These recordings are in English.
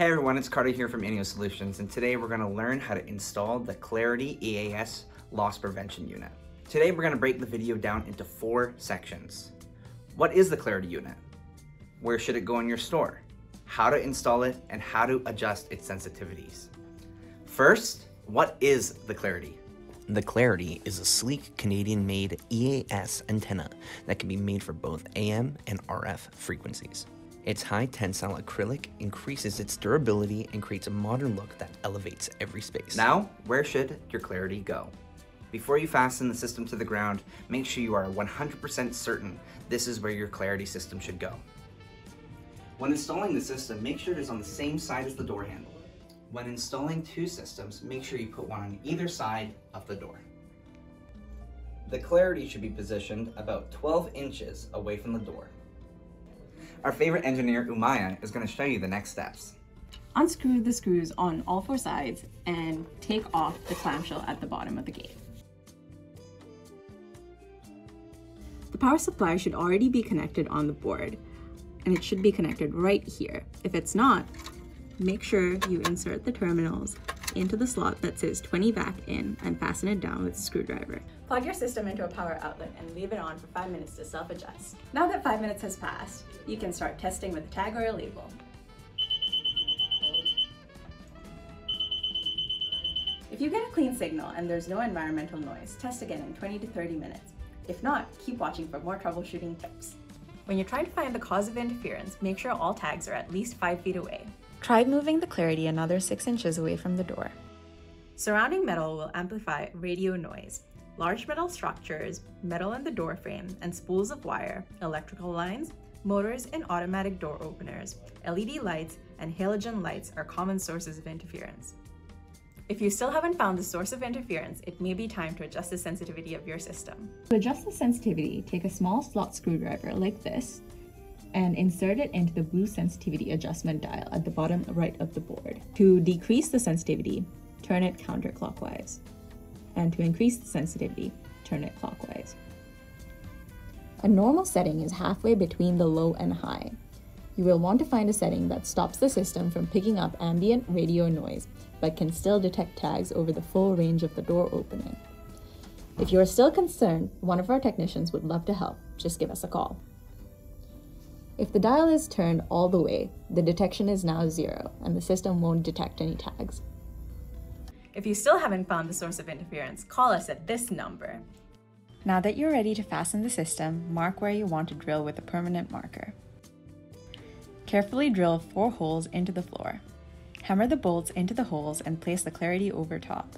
Hey everyone, it's Carter here from EAS Solutions, and today we're going to learn how to install the Clarity EAS Loss Prevention Unit. Today we're going to break the video down into 4 sections. What is the Clarity unit? Where should it go in your store? How to install it and how to adjust its sensitivities. First, what is the Clarity? The Clarity is a sleek Canadian-made EAS antenna that can be made for both AM and RF frequencies. Its high tensile acrylic increases its durability and creates a modern look that elevates every space. Now, where should your Clarity go? Before you fasten the system to the ground, make sure you are 100% certain this is where your Clarity system should go. When installing the system, make sure it is on the same side as the door handle. When installing 2 systems, make sure you put one on either side of the door. The Clarity should be positioned about 12 inches away from the door. Our favorite engineer, Umaya, is going to show you the next steps. Unscrew the screws on all 4 sides and take off the clamshell at the bottom of the gate. The power supply should already be connected on the board, and it should be connected right here. If it's not, make sure you insert the terminals into the slot that says 20 vac in and fasten it down with a screwdriver. Plug your system into a power outlet and leave it on for 5 minutes to self-adjust. Now that 5 minutes has passed, you can start testing with a tag or a label. If you get a clean signal and there's no environmental noise, test again in 20 to 30 minutes. If not, keep watching for more troubleshooting tips. When you're trying to find the cause of interference, make sure all tags are at least 5 feet away. Try moving the Clarity another 6 inches away from the door. Surrounding metal will amplify radio noise. Large metal structures, metal in the door frame, and spools of wire, electrical lines, motors and automatic door openers, LED lights, and halogen lights are common sources of interference. If you still haven't found the source of interference, it may be time to adjust the sensitivity of your system. To adjust the sensitivity, take a small slot screwdriver like this and insert it into the blue sensitivity adjustment dial at the bottom right of the board. To decrease the sensitivity, turn it counterclockwise. And to increase the sensitivity, turn it clockwise. A normal setting is halfway between the low and high. You will want to find a setting that stops the system from picking up ambient radio noise, but can still detect tags over the full range of the door opening. If you are still concerned, one of our technicians would love to help. Just give us a call. If the dial is turned all the way, the detection is now 0 and the system won't detect any tags. If you still haven't found the source of interference, call us at this number. Now that you're ready to fasten the system, mark where you want to drill with a permanent marker. Carefully drill 4 holes into the floor. Hammer the bolts into the holes and place the Clarity over top.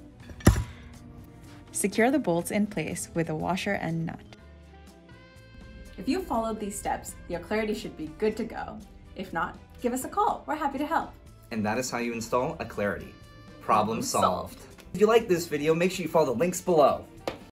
Secure the bolts in place with a washer and nut. If you followed these steps, your Clarity should be good to go. If not, give us a call. We're happy to help. And that is how you install a Clarity. Problem solved. If you like this video, make sure you follow the links below.